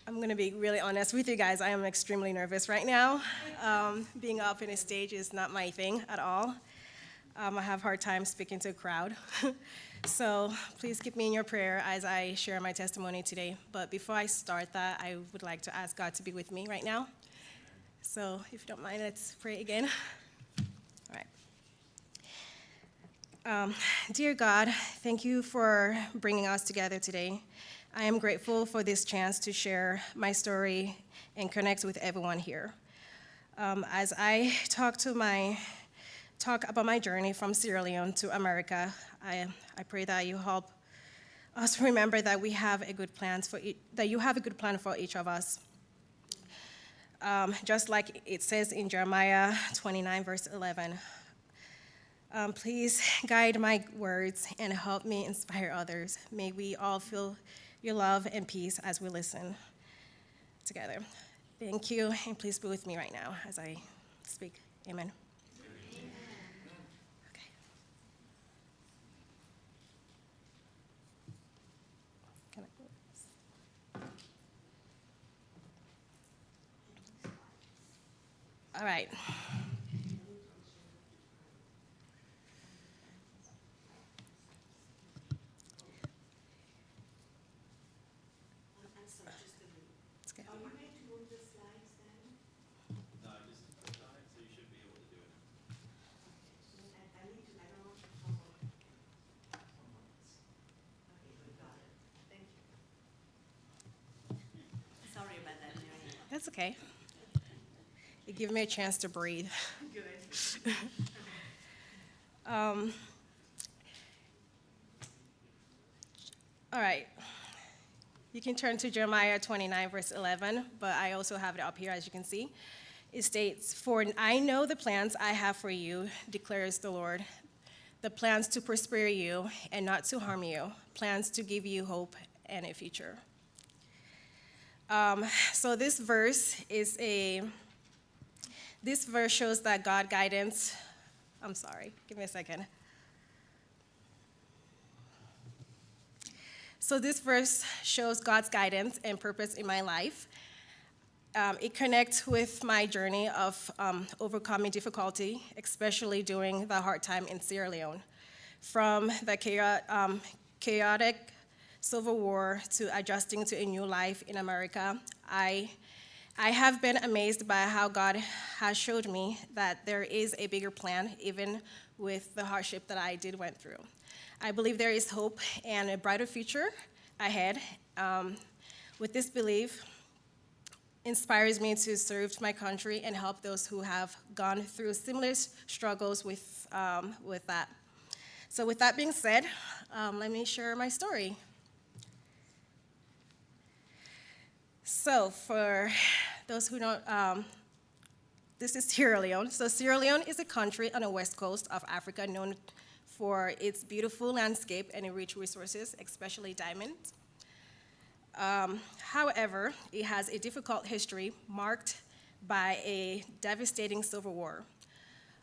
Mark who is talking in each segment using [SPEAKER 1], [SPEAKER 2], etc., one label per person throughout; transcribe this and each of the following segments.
[SPEAKER 1] I'm going to be really honest with you guys. I am extremely nervous right now. Being up in a stage is not my thing at all. I have a hard time speaking to a crowd. So please keep me in your prayer as I share my testimony today. But before I start that, I would like to ask God to be with me right now. So if you don't mind, let's pray again. All right. Dear God, thank you for bringing us together today. I am grateful for this chance to share my story and connect with everyone here. As I talk about my journey from Sierra Leone to America, I pray that you help us remember that we have a good plan that you have a good plan for each of us. Just like it says in Jeremiah 29, verse 11. Please guide my words and help me inspire others. May we all feel your love and peace as we listen together. Thank you, and please be with me right now as I speak. Amen. Okay. Can I- All right. That's okay. It gives me a chance to breathe. Good. All right. You can turn to Jeremiah 29, verse 11, but I also have it up here, as you can see. It states, "For I know the plans I have for you, declares the Lord, the plans to prosper you and not to harm you, plans to give you hope and a future." So this verse shows that God guidance. I'm sorry, give me a second. So this verse shows God's guidance and purpose in my life. It connects with my journey of overcoming difficulty, especially during the hard time in Sierra Leone. From the chaotic civil war to adjusting to a new life in America, I have been amazed by how God has showed me that there is a bigger plan, even with the hardship that I went through. I believe there is hope and a brighter future ahead. With this belief, inspires me to serve my country and help those who have gone through similar struggles with that. So with that being said, let me share my story. So for those who don't, this is Sierra Leone. So Sierra Leone is a country on the west coast of Africa known for its beautiful landscape and rich resources, especially diamonds. However, it has a difficult history marked by a devastating civil war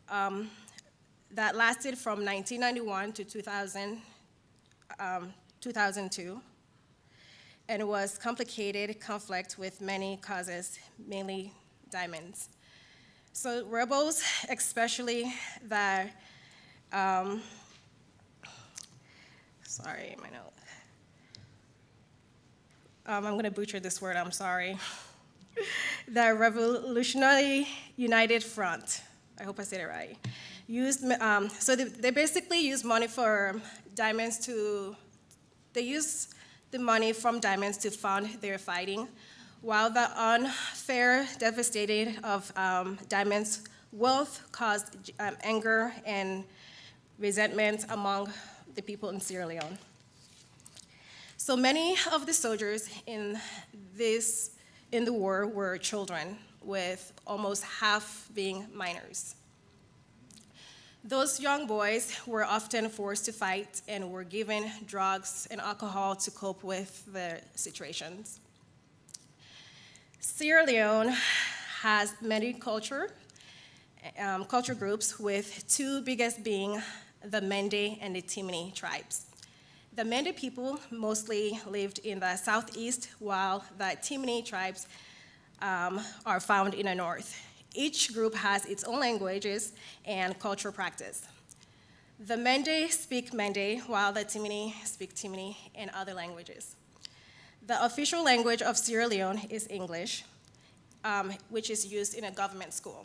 [SPEAKER 1] that lasted from 1991 to 2002, and was complicated conflict with many causes, mainly diamonds. So rebels, especially the, sorry, my note. I'm going to butcher this word, I'm sorry. The Revolutionary United Front, I hope I said it right, so they basically use money for diamonds they use the money from diamonds to fund their fighting, while the unfair devastation of diamonds' wealth caused anger and resentment among the people in Sierra Leone. So many of the soldiers in the war were children, with almost half being minors. Those young boys were often forced to fight and were given drugs and alcohol to cope with the situations. Sierra Leone has many culture groups, with two biggest being the Mende and the Timini tribes. The Mende people mostly lived in the southeast, while the Timini tribes are found in the north. Each group has its own languages and cultural practice. The Mende speak Mende, while the Timini speak Timini and other languages. The official language of Sierra Leone is English, which is used in a government school.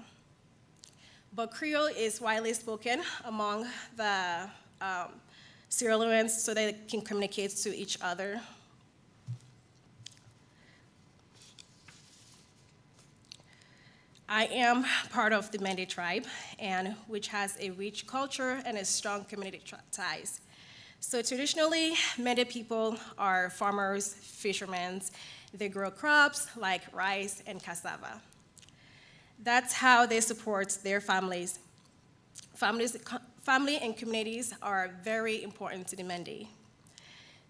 [SPEAKER 1] But Creole is widely spoken among the Sierra Leoneans so they can communicate to each other. I am part of the Mende tribe, and which has a rich culture and a strong community ties. So traditionally, Mende people are farmers, fishermen. They grow crops like rice and cassava. That's how they support their families. Family and communities are very important to the Mende.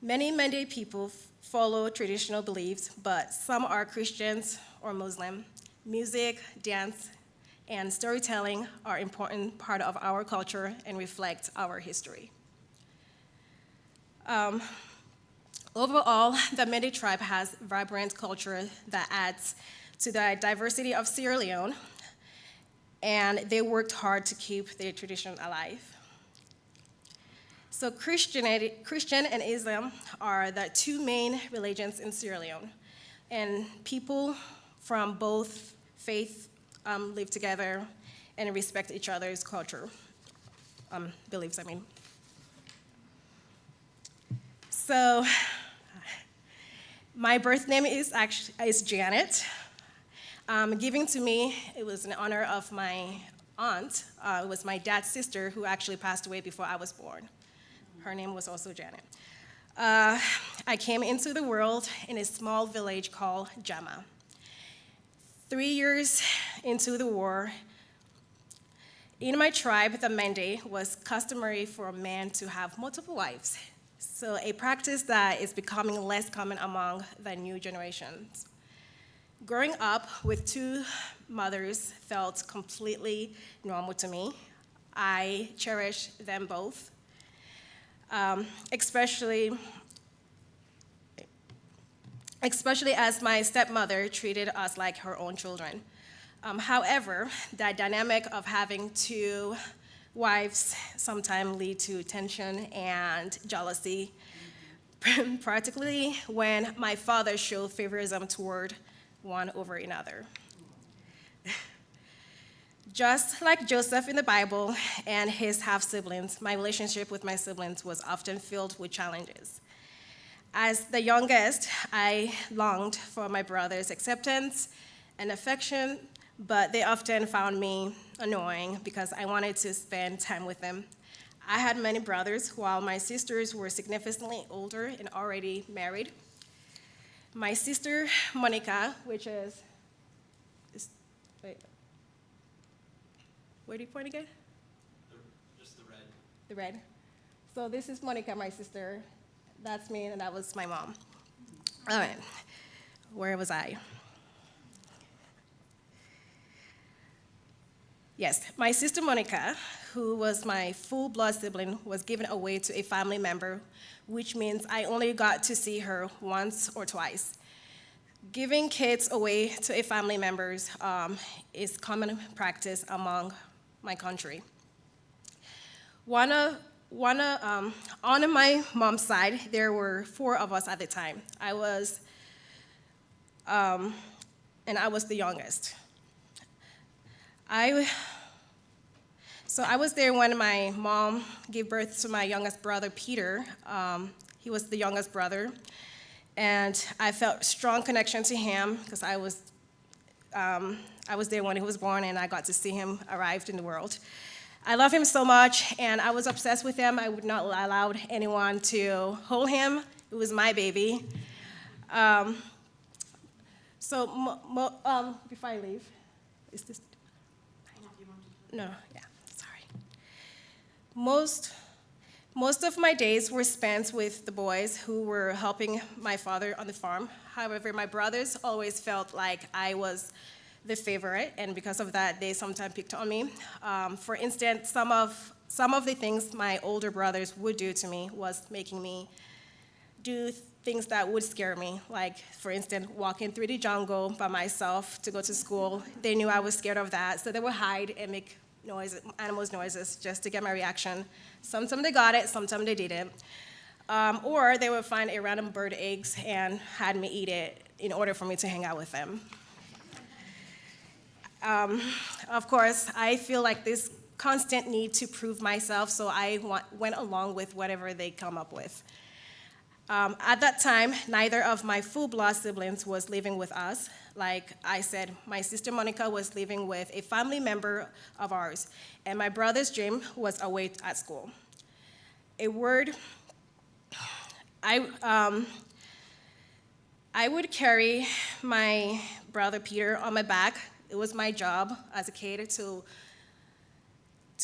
[SPEAKER 1] Many Mende people follow traditional beliefs, but some are Christians or Muslim. Music, dance, and storytelling are an important part of our culture and reflect our history. Overall, the Mende tribe has vibrant culture that adds to the diversity of Sierra Leone, and they worked hard to keep their tradition alive. So Christian and Islam are the two main religions in Sierra Leone, and people from both faiths live together and respect each other's culture, beliefs, I mean. So my birth name is Janet. Given to me, it was in honor of my aunt. It was my dad's sister who actually passed away before I was born. Her name was also Janet. I came into the world in a small village called Jama. 3 years into the war, in my tribe, the Mende, was customary for a man to have multiple wives. So a practice that is becoming less common among the new generations. Growing up with two mothers felt completely normal to me. I cherish them both, especially as my stepmother treated us like her own children. However, the dynamic of having two wives sometimes lead to tension and jealousy, particularly when my father showed favoritism toward one over another. Just like Joseph in the Bible and his half-siblings, my relationship with my siblings was often filled with challenges. As the youngest, I longed for my brother's acceptance and affection, but they often found me annoying because I wanted to spend time with them. I had many brothers, while my sisters were significantly older and already married. My sister, Monica, which is wait, where do you point again?
[SPEAKER 2] Just the red.
[SPEAKER 1] The red. So this is Monica, my sister. That's me, and that was my mom. All right, where was I? Yes, my sister Monica, who was my full-blood sibling, was given away to a family member, which means I only got to see her once or twice. Giving kids away to a family member is common practice among my country. On my mom's side, there were 4 of us at the time. I was the youngest. So I was there when my mom gave birth to my youngest brother, Peter. He was the youngest brother, and I felt strong connection to him because I was there when he was born, and I got to see him arrive in the world. I love him so much, and I was obsessed with him. I would not allow anyone to hold him. It was my baby. Before I leave, is this? No, yeah, sorry. Most of my days were spent with the boys who were helping my father on the farm. However, my brothers always felt like I was the favorite, and because of that, they sometimes picked on me. For instance, some of the things my older brothers would do to me was making me do things that would scare me, like, for instance, walking through the jungle by myself to go to school. They knew I was scared of that, so they would hide and make animals noises just to get my reaction. Sometimes they got it, sometimes they didn't. Or they would find a random bird eggs and had me eat it in order for me to hang out with them. Of course, I feel like this constant need to prove myself, so I went along with whatever they come up with. At that time, neither of my full-blood siblings was living with us. Like I said, my sister Monica was living with a family member of ours, and my brother's Jim was away at school. I would carry my brother Peter on my back. It was my job as a kid to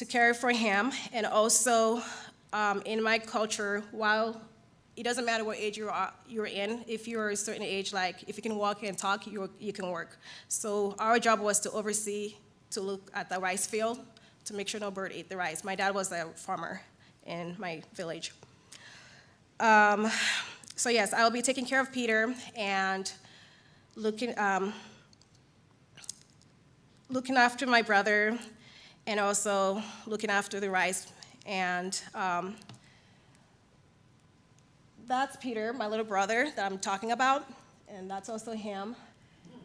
[SPEAKER 1] care for him, and also in my culture, while it doesn't matter what age you're in, if you're a certain age, like if you can walk and talk, you can work. So our job was to oversee, to look at the rice field, to make sure no bird ate the rice. My dad was a farmer in my village. So yes, I will be taking care of Peter and looking after my brother, and also looking after the rice. And that's Peter, my little brother that I'm talking about, and that's also him.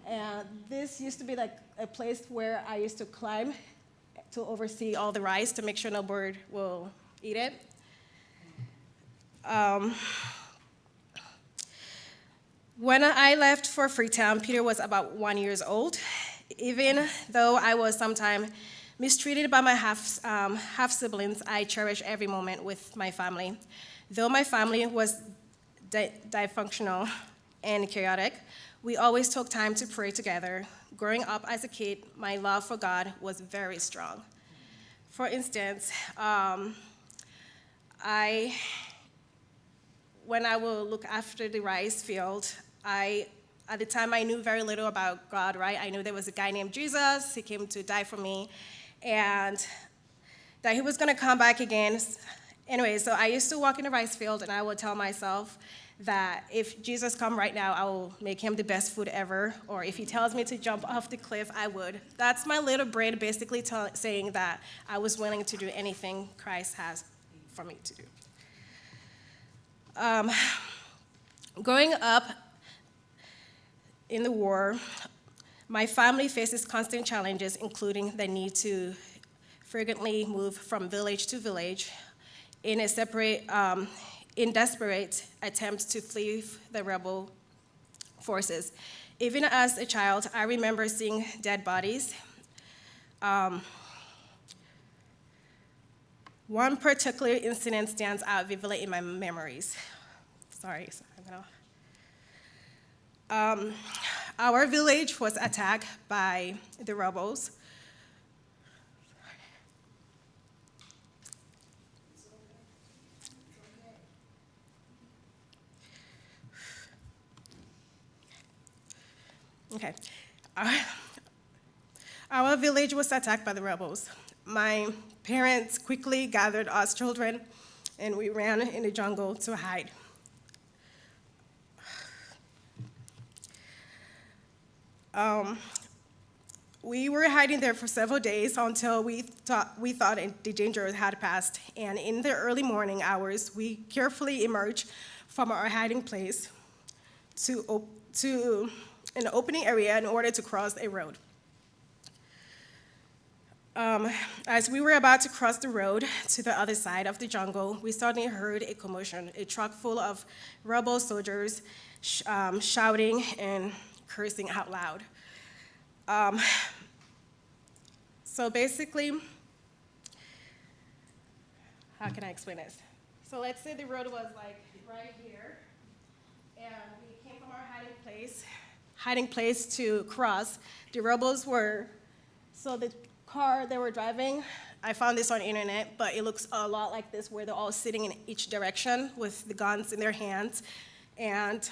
[SPEAKER 1] And this used to be like a place where I used to climb to oversee all the rice to make sure no bird will eat it. When I left for Freetown, Peter was about 1 year old. Even though I was sometimes mistreated by my half-siblings, I cherish every moment with my family. Though my family was dysfunctional and chaotic, we always took time to pray together. Growing up as a kid, my love for God was very strong. For instance, when I will look after the rice field, at the time I knew very little about God, right? I knew there was a guy named Jesus, he came to die for me, and that he was gonna come back again. Anyway, so I used to walk in the rice field, and I would tell myself that if Jesus come right now, I will make him the best food ever, or if he tells me to jump off the cliff, I would. That's my little brain basically saying that I was willing to do anything Christ has for me to do. Growing up in the war, my family faces constant challenges, including the need to frequently move from village to village in desperate attempts to flee the rebel forces. Even as a child, I remember seeing dead bodies. One particular incident stands out vividly in my memories. Sorry, our village was attacked by the rebels. Okay. Our village was attacked by the rebels. My parents quickly gathered us children, and we ran in the jungle to hide. We were hiding there for several days until we thought the danger had passed. And in the early morning hours, we carefully emerged from our hiding place to an opening area in order to cross a road. As we were about to cross the road to the other side of the jungle, we suddenly heard a commotion, a truck full of rebel soldiers shouting and cursing out loud. So basically, how can I explain this? So let's say the road was like right here, and we came from our hiding place to cross. The rebels so the car they were driving, I found this on the internet, but it looks a lot like this, where they're all sitting in each direction with the guns in their hands. And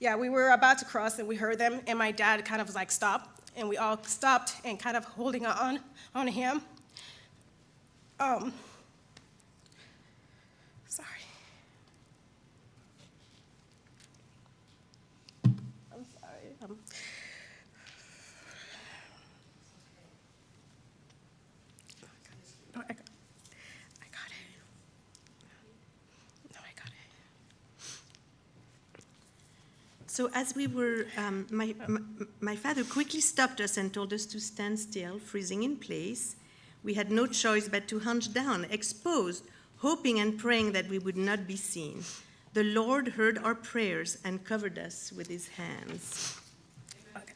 [SPEAKER 1] yeah, we were about to cross, and we heard them, and my dad kind of like stopped, and we all stopped and kind of holding on him. Sorry. No, I got it. No, I got it.
[SPEAKER 3] So as we were, my father quickly stopped us and told us to stand still, freezing in place. We had no choice but to hunch down, exposed, hoping and praying that we would not be seen. The Lord heard our prayers and covered us with his hands.
[SPEAKER 1] Okay.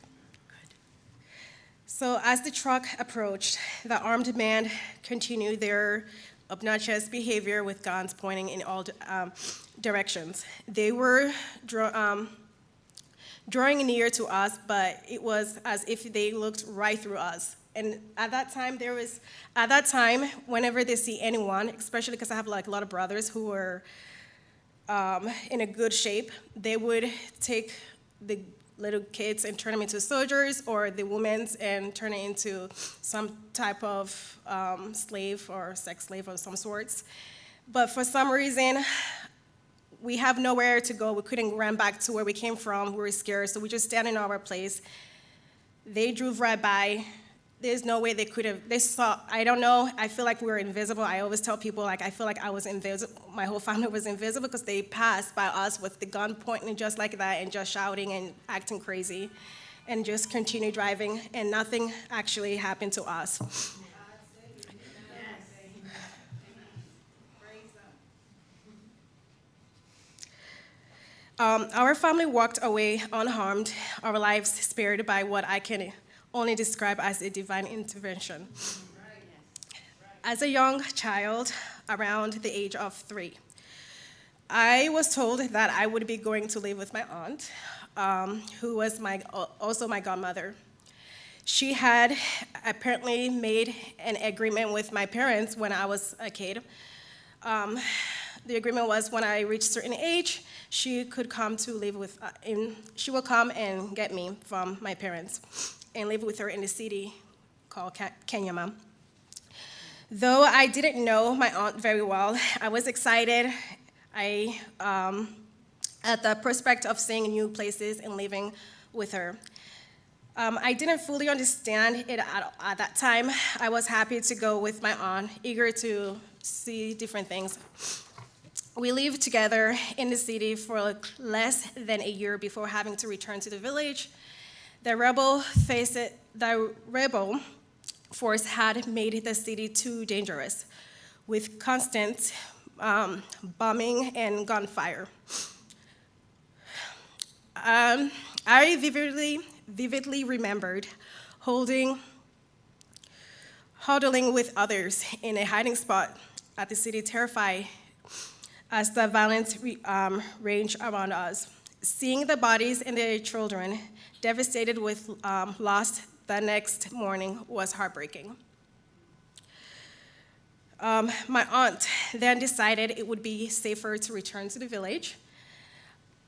[SPEAKER 1] Good. So as the truck approached, the armed men continued their obnoxious behavior with guns pointing in all directions. They were drawing near to us, but it was as if they looked right through us. And at that time, whenever they see anyone, especially because I have like a lot of brothers who were in a good shape, they would take the little kids and turn them into soldiers, or the women and turn it into some type of slave or sex slave of some sorts. But for some reason, we have nowhere to go. We couldn't run back to where we came from. We were scared, so we just stand in our place. They drove right by. There's no way they could have, they saw, I don't know, I feel like we were invisible. I always tell people, like, I feel like I was invisible, my whole family was invisible, because they passed by us with the gun pointing just like that and just shouting and acting crazy and just continue driving, and nothing actually happened to us. Our family walked away unharmed, our lives spared by what I can only describe as a divine intervention. As a young child, around the age of 3, I was told that I would be going to live with my aunt, who was also my godmother. She had apparently made an agreement with my parents when I was a kid. The agreement was when I reached a certain age, she could come to live with, she will come and get me from my parents and live with her in the city called Kenyama. Though I didn't know my aunt very well, I was excited at the prospect of seeing new places and living with her. I didn't fully understand it at that time. I was happy to go with my aunt, eager to see different things. We lived together in the city for less than a year before having to return to the village. The rebel force had made the city too dangerous, with constant bombing and gunfire. I vividly remembered huddling with others in a hiding spot at the city, terrified as the violence raged around us. Seeing the bodies and the children devastated with loss the next morning was heartbreaking. My aunt then decided it would be safer to return to the village.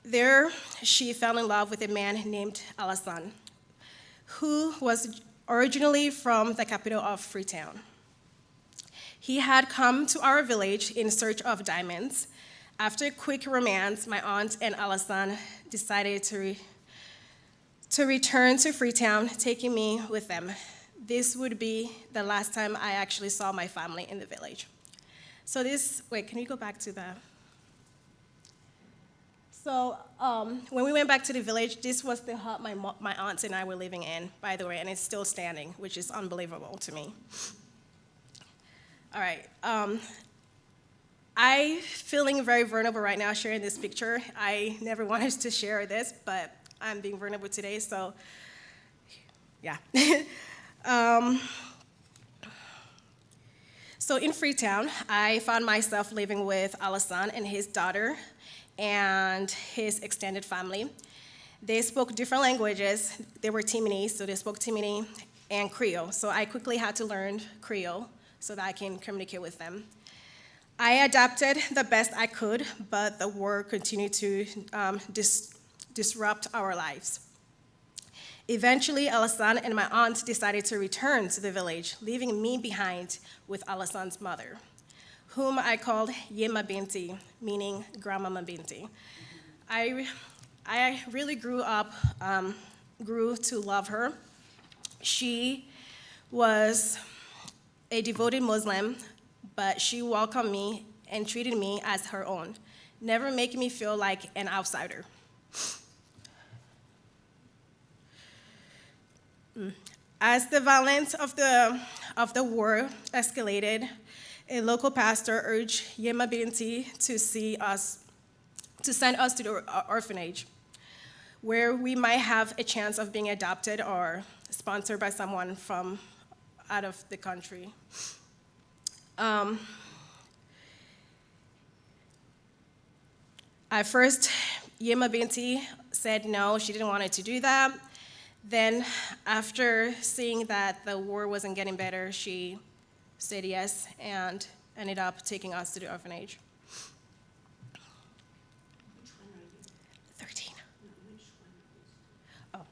[SPEAKER 1] There, she fell in love with a man named Alassane, who was originally from the capital of Freetown. He had come to our village in search of diamonds. After a quick romance, my aunt and Alassane decided to return to Freetown, taking me with them. This would be the last time I actually saw my family in the village. So wait, can you go back to the? So when we went back to the village, this was the hut my aunts and I were living in, by the way, and it's still standing, which is unbelievable to me. All right. I'm feeling very vulnerable right now sharing this picture. I never wanted to share this, but I'm being vulnerable today, so yeah. So in Freetown, I found myself living with Alassane and his daughter and his extended family. They spoke different languages. They were Timini, so they spoke Timini and Creole. So I quickly had to learn Creole so that I can communicate with them. I adapted the best I could, but the war continued to disrupt our lives. Eventually, Alassane and my aunt decided to return to the village, leaving me behind with Alassane's mother, whom I called Yema Binti, meaning Grandmama Binti. I really grew up grew to love her. She was a devoted Muslim, but she welcomed me and treated me as her own, never making me feel like an outsider. As the violence of the war escalated, a local pastor urged Yema Binti to send us to the orphanage, where we might have a chance of being adopted or sponsored by someone from out of the country. At first, Yema Binti said no, she didn't want to do that. Then, after seeing that the war wasn't getting better, she said yes and ended up taking us to the orphanage.
[SPEAKER 3] Which one are you?
[SPEAKER 1] 13.
[SPEAKER 3] No, which one is?
[SPEAKER 1] Oh.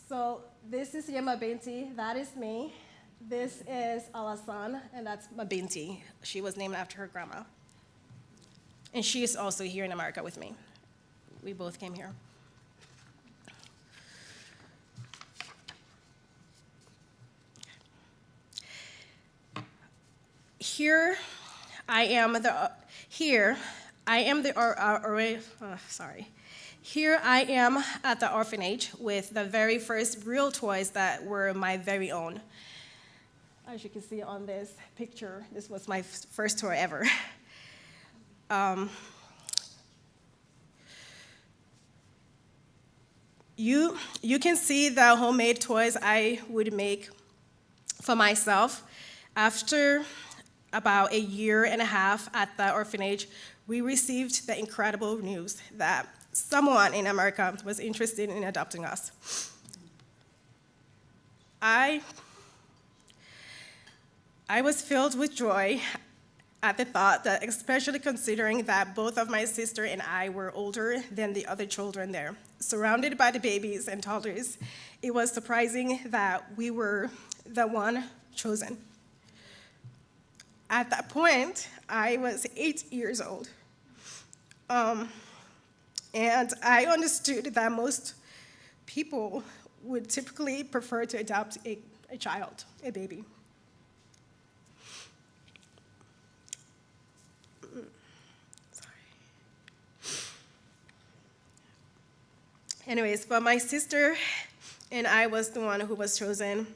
[SPEAKER 1] So this is Yema Binti, that is me. This is Alassane, and that's Mabinti. She was named after her grandma. And she is also here in America with me. We both came here. Here I am at the orphanage with the very first real toys that were my very own. As you can see on this picture, this was my first toy ever. You can see the homemade toys I would make for myself. After about a year and a half at the orphanage, we received the incredible news that someone in America was interested in adopting us. I was filled with joy at the thought that, especially considering that both of my sister and I were older than the other children there. Surrounded by the babies and toddlers, it was surprising that we were the one chosen. At that point, I was 8 years old. And I understood that most people would typically prefer to adopt a child, a baby. Anyways, but my sister and I was the one who was chosen.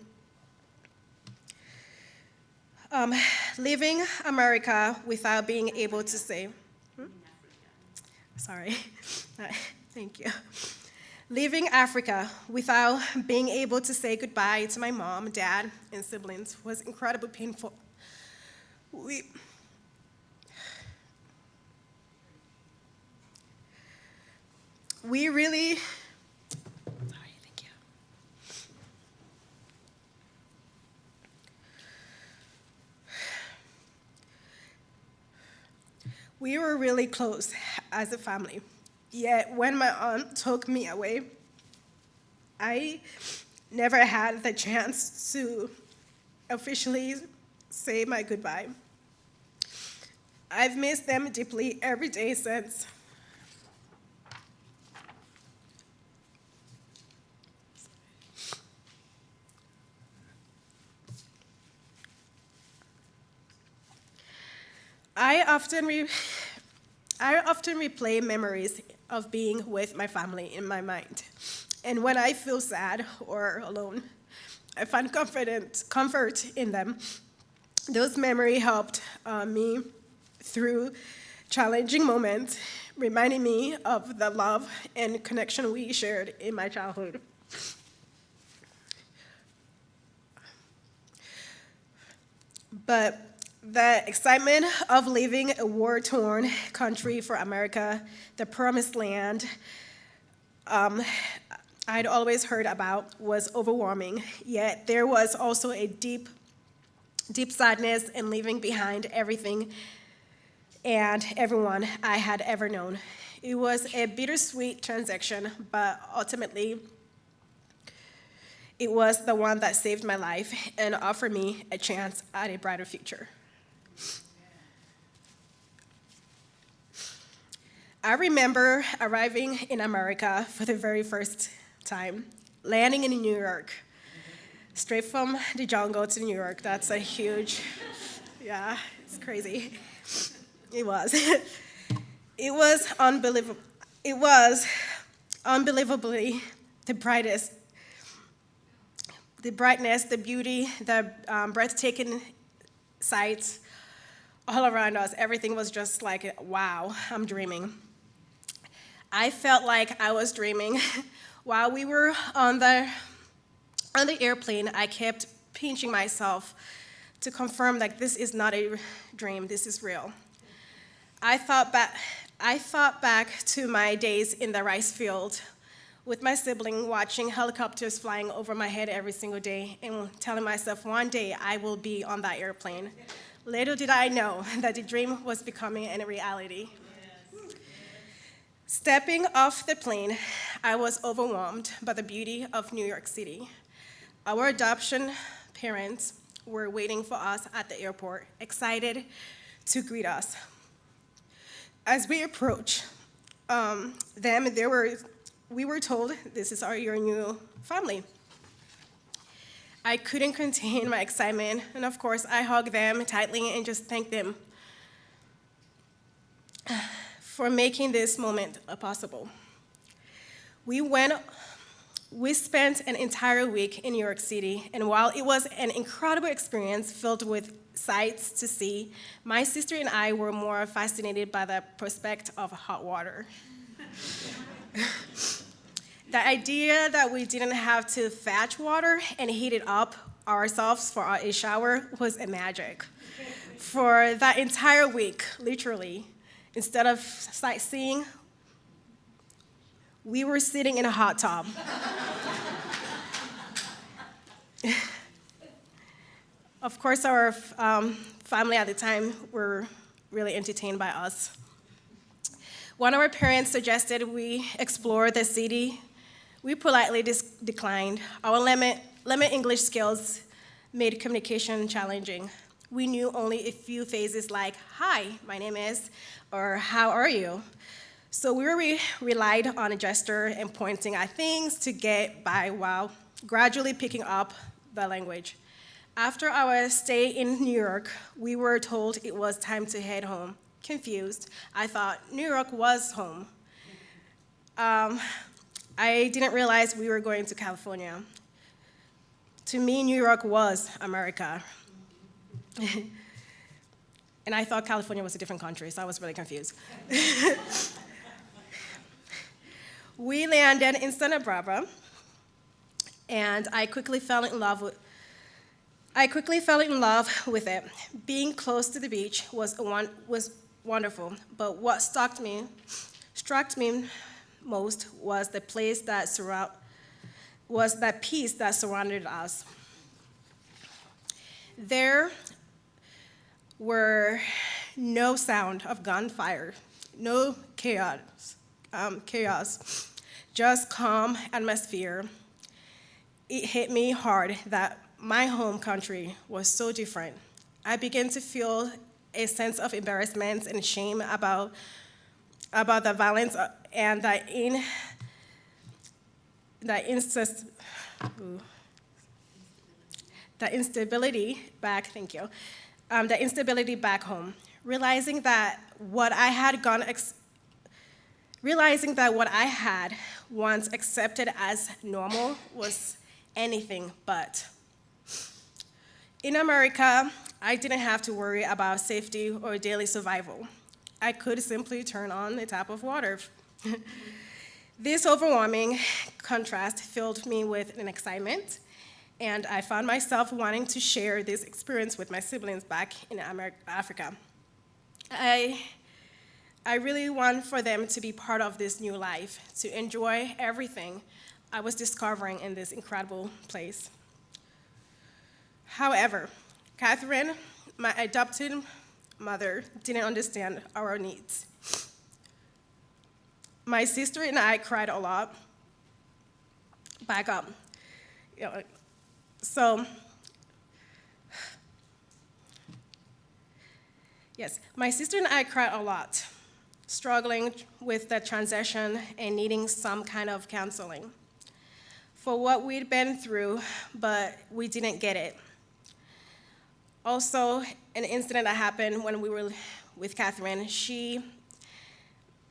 [SPEAKER 1] Leaving America without being able to say, sorry, thank you. Leaving Africa without being able to say goodbye to my mom, dad, and siblings was incredibly painful. We really, sorry, thank you. We were really close as a family. Yet when my aunt took me away, I never had the chance to officially say my goodbye. I've missed them deeply every day since. I often replay memories of being with my family in my mind. And when I feel sad or alone, I find comfort in them. Those memories helped me through challenging moments, reminding me of the love and connection we shared in my childhood. But the excitement of leaving a war-torn country for America, the promised land I'd always heard about, was overwhelming. Yet there was also a deep, deep sadness in leaving behind everything and everyone I had ever known. It was a bittersweet transaction, but ultimately, it was the one that saved my life and offered me a chance at a brighter future. I remember arriving in America for the very first time, landing in New York, straight from the jungle to New York. That's a huge, yeah, it's crazy. It was. It was unbelievable. It was unbelievably the brightness, the beauty, the breathtaking sights all around us. Everything was just like, wow, I'm dreaming. I felt like I was dreaming. While we were on the airplane, I kept pinching myself to confirm that this is not a dream, this is real. I thought back to my days in the rice field with my sibling, watching helicopters flying over my head every single day and telling myself one day I will be on that airplane. Little did I know that the dream was becoming a reality. Yes. Stepping off the plane, I was overwhelmed by the beauty of New York City. Our adoption parents were waiting for us at the airport, excited to greet us. As we approached them, we were told, this is your new family. I couldn't contain my excitement, and of course, I hugged them tightly and just thanked them for making this moment possible. We spent an entire week in New York City, and while it was an incredible experience filled with sights to see, my sister and I were more fascinated by the prospect of hot water. The idea that we didn't have to fetch water and heat it up ourselves for a shower was a magic. For that entire week, literally, instead of sightseeing, we were sitting in a hot tub. Of course, our family at the time were really entertained by us. When our parents suggested we explore the city, we politely declined. Our limited English skills made communication challenging. We knew only a few phrases like, "Hi, my name is," or "How are you?" So we relied on a gesture and pointing at things to get by while gradually picking up the language. After our stay in New York, we were told it was time to head home. Confused, I thought New York was home. I didn't realize we were going to California. To me, New York was America. And I thought California was a different country, so I was really confused. We landed in Santa Barbara, and I quickly fell in love with it. Being close to the beach was wonderful, but what struck me most was the place was that peace that surrounded us. There were no sound of gunfire, no chaos, just calm atmosphere. It hit me hard that my home country was so different. I began to feel a sense of embarrassment and shame about the violence and the instability back home. Realizing that what I had once accepted as normal was anything but. In America, I didn't have to worry about safety or daily survival. I could simply turn on a tap of water. This overwhelming contrast filled me with an excitement, and I found myself wanting to share this experience with my siblings back in Africa. I really want for them to be part of this new life, to enjoy everything I was discovering in this incredible place. However, Catherine, my adopted mother, didn't understand our needs. My sister and I cried a lot. Back up. My sister and I cried a lot, struggling with the transition and needing some kind of counseling. for what we'd been through, but we didn't get it. Also, an incident that happened when we were with Catherine,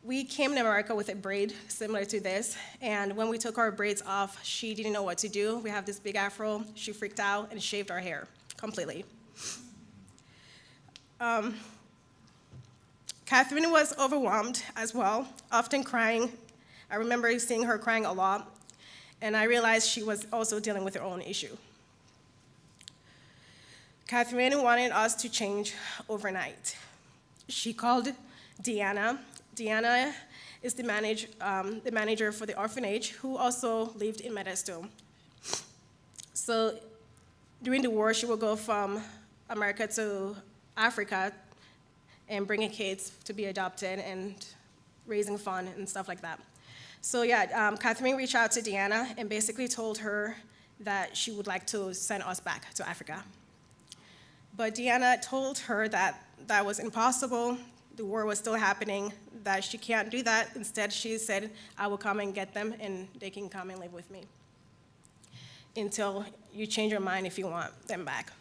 [SPEAKER 1] we came to America with a braid similar to this, and when we took our braids off, she didn't know what to do. We have this big afro. She freaked out and shaved our hair completely. Catherine was overwhelmed as well, often crying. I remember seeing her crying a lot, and I realized she was also dealing with her own issue. Catherine wanted us to change overnight. She called Deanna. Deanna is the manager for the orphanage, who also lived in Modesto. So during the war, she would go from America to Africa and bringing kids to be adopted and raising fund and stuff like that. So yeah, Catherine reached out to Deanna and basically told her that she would like to send us back to Africa. But Deanna told her that that was impossible, the war was still happening, that she can't do that. Instead, she said, I will come and get them and they can come and live with me until you change your mind if you want them back.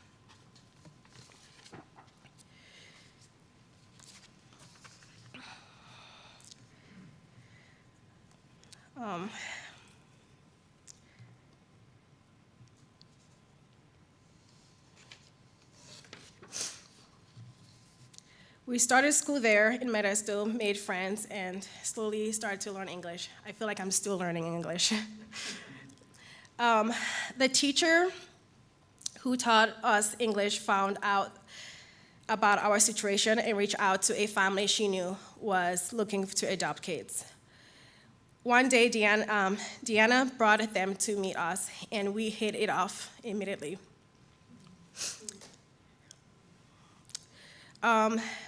[SPEAKER 1] We started school there in Modesto, made friends, and slowly started to learn English. I feel like I'm still learning English. The teacher who taught us English found out about our situation and reached out to a family she knew was looking to adopt kids. One day, Deanna brought them to meet us, and we hit it off immediately.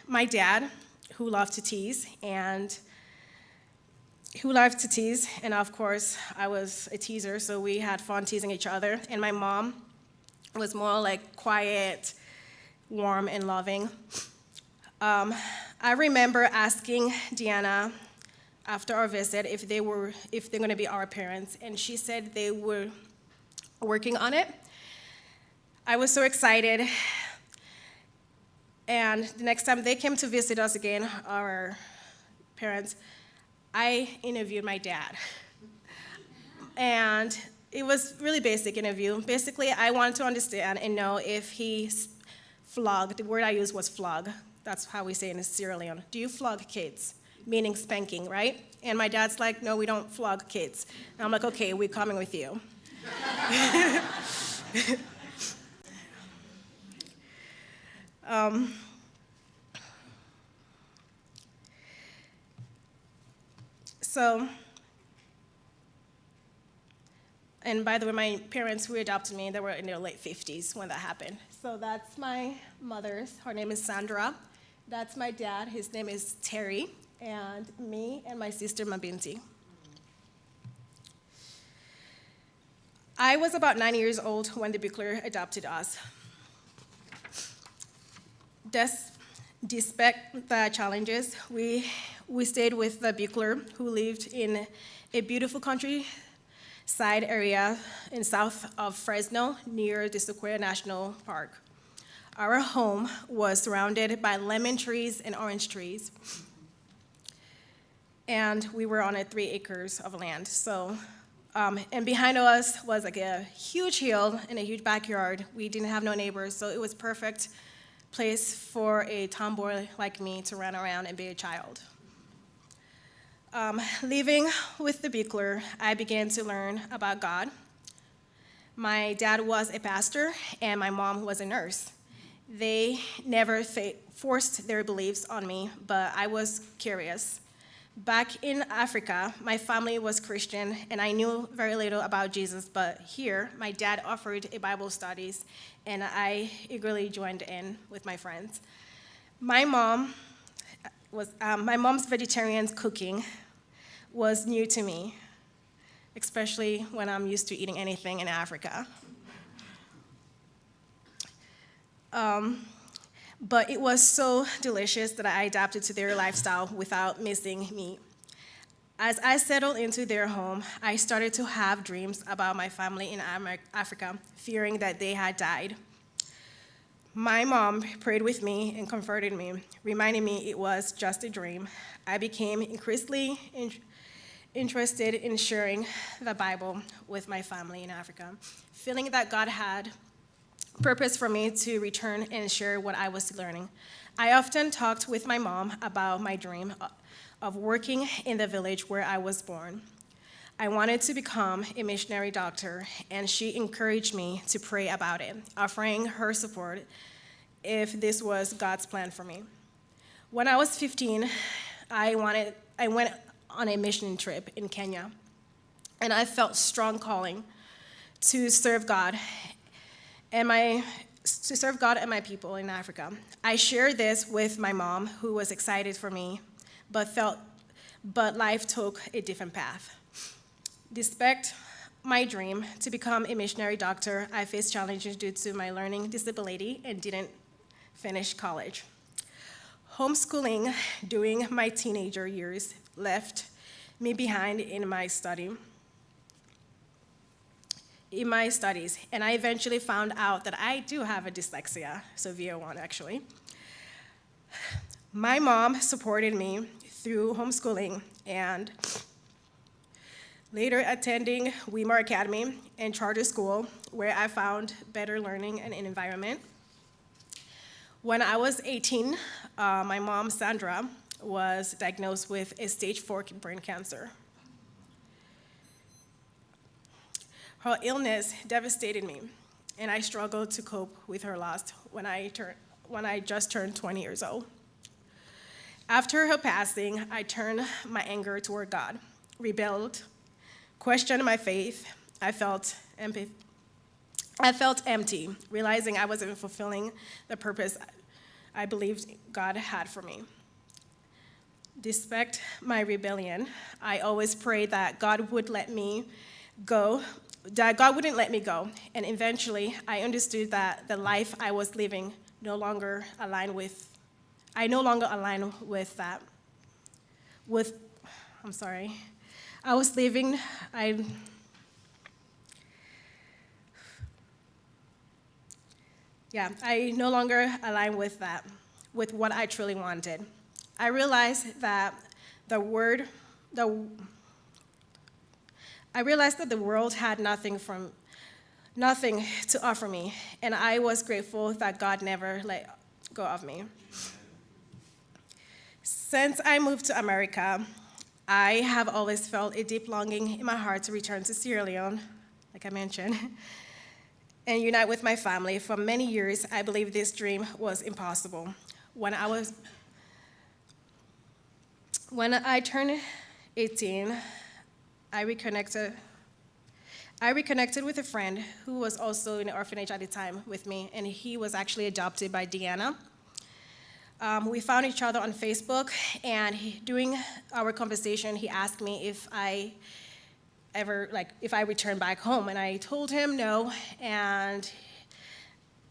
[SPEAKER 1] My dad, who loved to tease, and of course, I was a teaser, so we had fun teasing each other. And my mom was more like quiet, warm, and loving. I remember asking Deanna after our visit if they're going to be our parents, and she said they were working on it. I was so excited. And the next time they came to visit us again, our parents, I interviewed my dad. And it was really basic interview. Basically, I wanted to understand and know if he flogged. The word I used was flog. That's how we say it in Sierra Leone. Do you flog kids? Meaning spanking, right? And my dad's like, no, we don't flog kids. And I'm like, okay, we're coming with you. And by the way, my parents who adopted me, they were in their late 50s when that happened. So that's my mother's. Her name is Sandra. That's my dad. His name is Terry. And me and my sister, Mabinti. I was about 9 years old when the Buechler adopted us. Despite the challenges, we stayed with the Buechler, who lived in a beautiful countryside area in south of Fresno, near the Sequoia National Park. Our home was surrounded by lemon trees and orange trees, and we were on 3 acres of land. So, and behind us was like a huge hill and a huge backyard. We didn't have no neighbors, so it was perfect place for a tomboy like me to run around and be a child. Living with the Buechler, I began to learn about God. My dad was a pastor, and my mom was a nurse. They never forced their beliefs on me, but I was curious. Back in Africa, my family was Christian, and I knew very little about Jesus, but here, my dad offered a Bible studies, and I eagerly joined in with my friends. My mom's vegetarian cooking was new to me, especially when I'm used to eating anything in Africa. But it was so delicious that I adapted to their lifestyle without missing meat. As I settled into their home, I started to have dreams about my family in Africa, fearing that they had died. My mom prayed with me and comforted me, reminding me it was just a dream. I became increasingly interested in sharing the Bible with my family in Africa, feeling that God had purpose for me to return and share what I was learning. I often talked with my mom about my dream of working in the village where I was born. I wanted to become a missionary doctor, and she encouraged me to pray about it, offering her support if this was God's plan for me. When I was 15, I went on a mission trip in Kenya, and I felt strong calling to serve God and my people in Africa. I shared this with my mom, who was excited for me, but life took a different path. Despite my dream to become a missionary doctor, I faced challenges due to my learning disability and didn't finish college. Homeschooling during my teenager years left me behind in my studies, and I eventually found out that I do have a dyslexia, severe one actually. My mom supported me through homeschooling and later attending Weimar Academy and charter school, where I found better learning and an environment. When I was 18, my mom, Sandra, was diagnosed with a stage 4 brain cancer. Her illness devastated me, and I struggled to cope with her loss when I just turned 20 years old. After her passing, I turned my anger toward God, rebelled, questioned my faith. I felt empty, realizing I wasn't fulfilling the purpose I believed God had for me. Despite my rebellion, I always prayed that God wouldn't let me go, and eventually I understood that the life I was living I no longer aligned with that. I no longer aligned with that, with what I truly wanted. I realized that the world had nothing to offer me, and I was grateful that God never let go of me. Since I moved to America, I have always felt a deep longing in my heart to return to Sierra Leone, like I mentioned, and unite with my family. For many years, I believed this dream was impossible. When I turned 18, I reconnected with a friend who was also in an orphanage at the time with me, and he was actually adopted by Deanna. We found each other on Facebook, and during our conversation, he asked me if I returned back home, and I told him no, and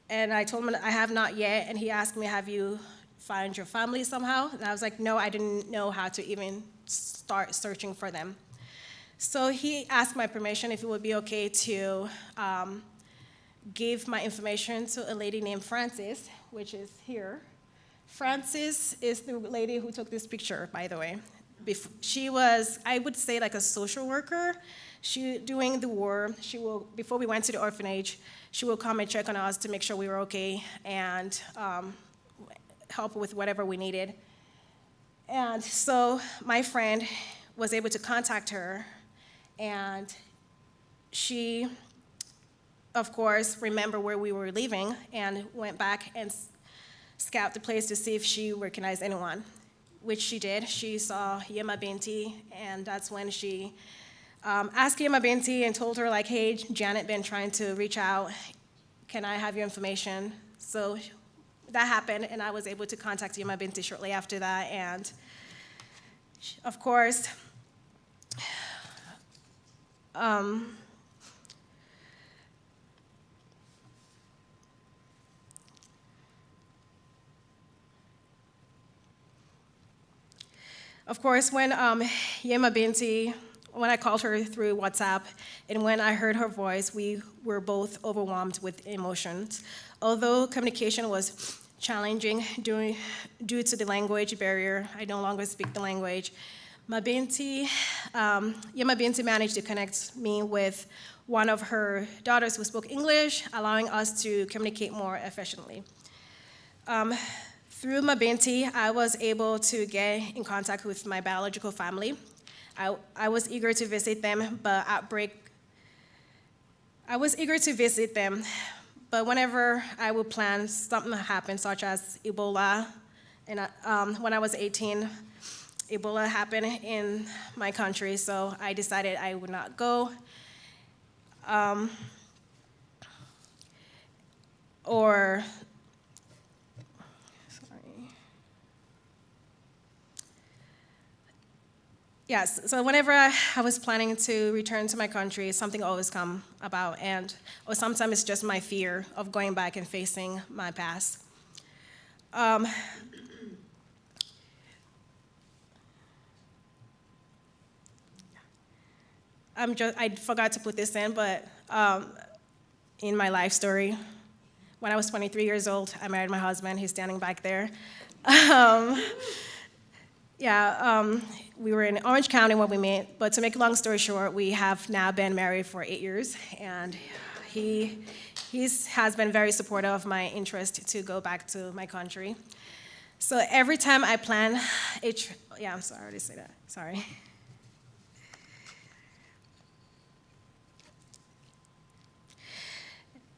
[SPEAKER 1] I told him I have not yet, and he asked me, have you found your family somehow? And I was like, no, I didn't know how to even start searching for them. So he asked my permission if it would be okay to give my information to a lady named Frances, which is here. Frances is the lady who took this picture, by the way. She was, I would say, like a social worker. During the war, before we went to the orphanage, she will come and check on us to make sure we were okay and help with whatever we needed. And so my friend was able to contact her, and she, of course, remembered where we were living and went back and scout the place to see if she recognized anyone, which she did. She saw Yema Binti, and that's when she asked Yema Binti and told her, like, hey, Janet been trying to reach out. Can I have your information? So that happened, and I was able to contact Yema Binti shortly after that, and of course, Of course, when Yema Binti, when I called her through WhatsApp, and when I heard her voice, we were both overwhelmed with emotions. Although communication was challenging due to the language barrier, I no longer speak the language, Yema Binti managed to connect me with one of her daughters who spoke English, allowing us to communicate more efficiently. Through Mabinti, I was able to get in contact with my biological family. I was eager to visit them, but whenever I would plan, something happened, such as Ebola. And when I was 18, Ebola happened in my country, so I decided I would not go. Yes, so whenever I was planning to return to my country, something always come about, or sometimes it's just my fear of going back and facing my past. I forgot to put this in, but in my life story, when I was 23 years old, I married my husband. He's standing back there. We were in Orange County when we met, but to make a long story short, we have now been married for 8 years, and he has been very supportive of my interest to go back to my country. So every time I plan I'm sorry, I already said that, sorry.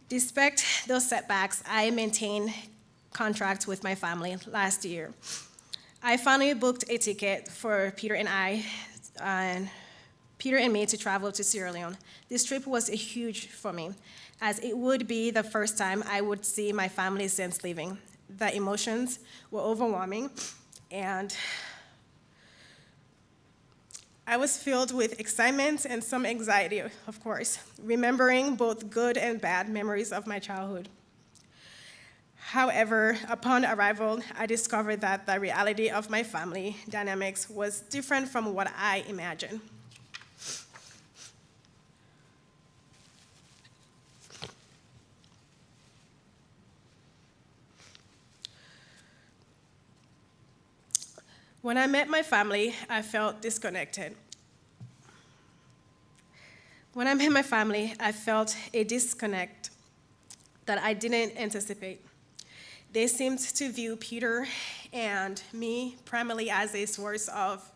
[SPEAKER 1] Despite those setbacks, I maintained contact with my family last year. I finally booked a ticket for Peter and me to travel to Sierra Leone. This trip was huge for me, as it would be the first time I would see my family since leaving. The emotions were overwhelming, and I was filled with excitement and some anxiety, of course, remembering both good and bad memories of my childhood. However, upon arrival, I discovered that the reality of my family dynamics was different from what I imagined. When I met my family, I felt disconnected. When I met my family, I felt a disconnect that I didn't anticipate. They seemed to view Peter and me primarily as a source of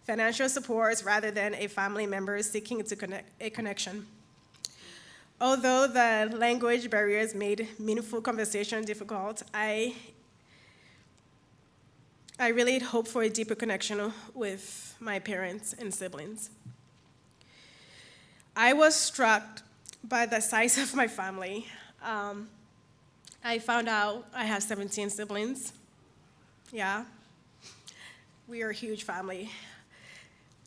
[SPEAKER 1] financial support rather than a family member seeking a connection. Although the language barriers made meaningful conversation difficult, I really hoped for a deeper connection with my parents and siblings. I was struck by the size of my family. I found out I have 17 siblings. Yeah, we are a huge family.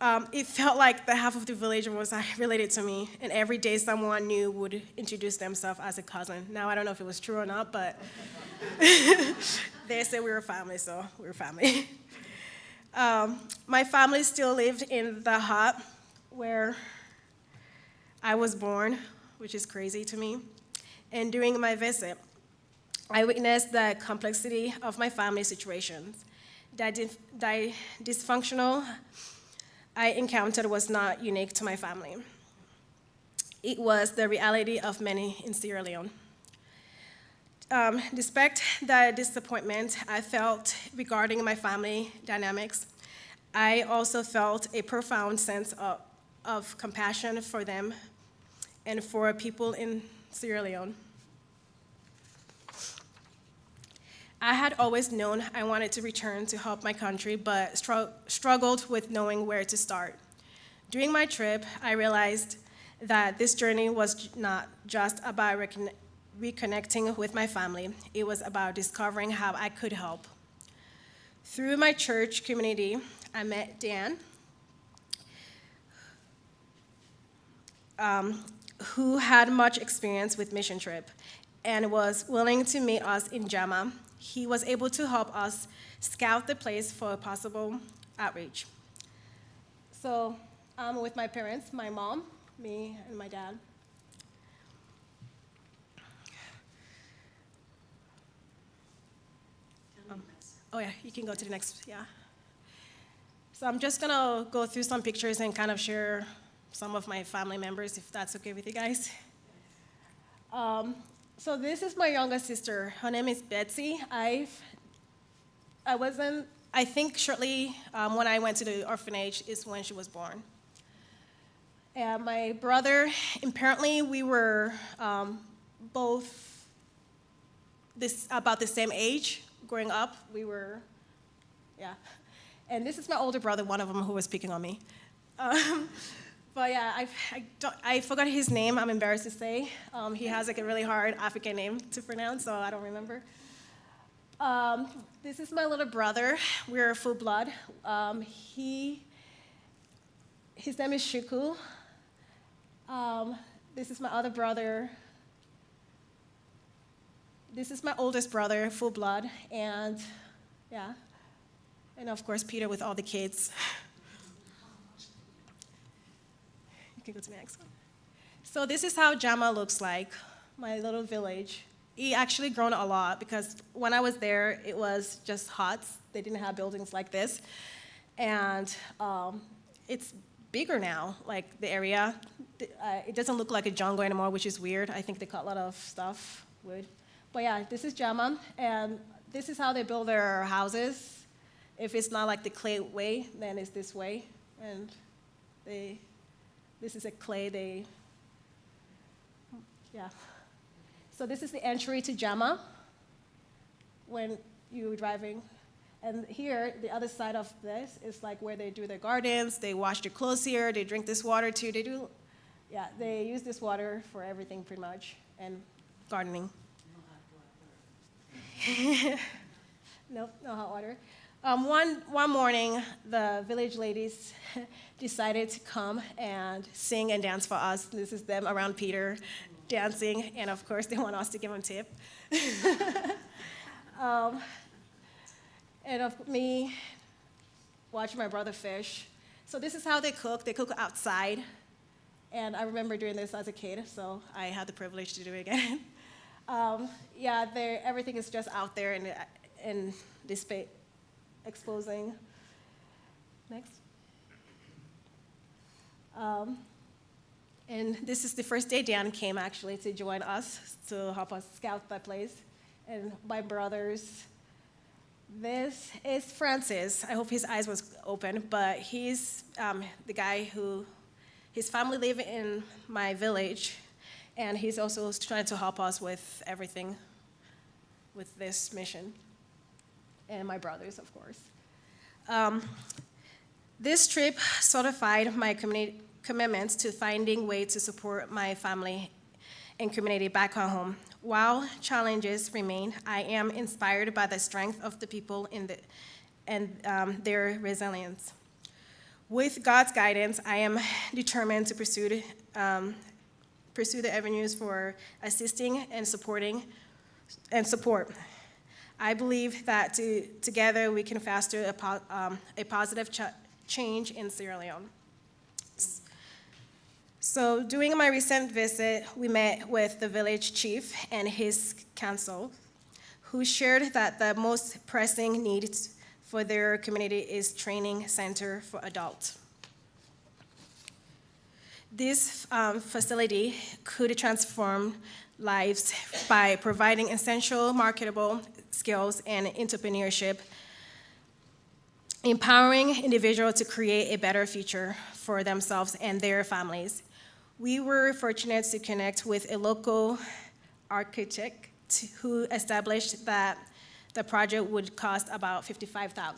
[SPEAKER 1] It felt like the half of the village was related to me, and every day someone new would introduce themselves as a cousin. Now, I don't know if it was true or not, but they said we were family, so we were family. My family still lived in the hut where I was born, which is crazy to me. And during my visit, I witnessed the complexity of my family situations. The dysfunctional I encountered was not unique to my family. It was the reality of many in Sierra Leone. Despite the disappointment I felt regarding my family dynamics, I also felt a profound sense of compassion for them and for people in Sierra Leone. I had always known I wanted to return to help my country, but struggled with knowing where to start. During my trip, I realized that this journey was not just about reconnecting with my family. It was about discovering how I could help. Through my church community, I met Dan, who had much experience with mission trip and was willing to meet us in Jama. He was able to help us scout the place for a possible outreach. So I'm with my parents, my mom, me, and my dad. Oh yeah, you can go to the next, yeah. So I'm just gonna go through some pictures and kind of share some of my family members, if that's okay with you guys. So this is my youngest sister. Her name is Betsy. I think shortly when I went to the orphanage is when she was born. And my brother, apparently we were both about the same age growing up. We were, yeah. And this is my older brother, one of them who was picking on me. But yeah, I forgot his name, I'm embarrassed to say. He has like a really hard African name to pronounce, so I don't remember. This is my little brother. We're full blood. His name is Shuku. This is my other brother. This is my oldest brother, full blood, and yeah. And of course, Peter with all the kids. You can go to the next one. So this is how Jama looks like, my little village. It actually grown a lot because when I was there, it was just huts. They didn't have buildings like this. And it's bigger now, like the area. It doesn't look like a jungle anymore, which is weird. I think they cut a lot of stuff, wood. But yeah, this is Jama, and this is how they build their houses. If it's not like the clay way, then it's this way. And this is a clay, yeah. So this is the entry to Jama when you're driving. And here, the other side of this is like where they do their gardens, they wash their clothes here, they drink this water too. They use this water for everything pretty much, and gardening. Nope, no hot water. One morning, the village ladies decided to come and sing and dance for us. This is them around Peter dancing, and of course, they want us to give them a tip. And of me watching my brother fish. So this is how they cook. They cook outside, and I remember doing this as a kid, so I had the privilege to do it again. Everything is just out there in this space. Exposing. Next. And this is the first day Dan came actually to join us to help us scout that place. And my brothers. This is Francis. I hope his eyes was open, but he's the guy who, his family live in my village, and he's also trying to help us with everything with this mission. And my brothers, of course. This trip solidified my commitment to finding ways to support my family and community back home. While challenges remain, I am inspired by the strength of the people and their resilience. With God's guidance, I am determined to pursue the avenues for assisting and support. I believe that together we can foster a positive change in Sierra Leone. So during my recent visit, we met with the village chief and his council, who shared that the most pressing need for their community is training center for adults. This facility could transform lives by providing essential marketable skills and entrepreneurship, empowering individuals to create a better future for themselves and their families. We were fortunate to connect with a local architect who established that the project would cost about $55,000.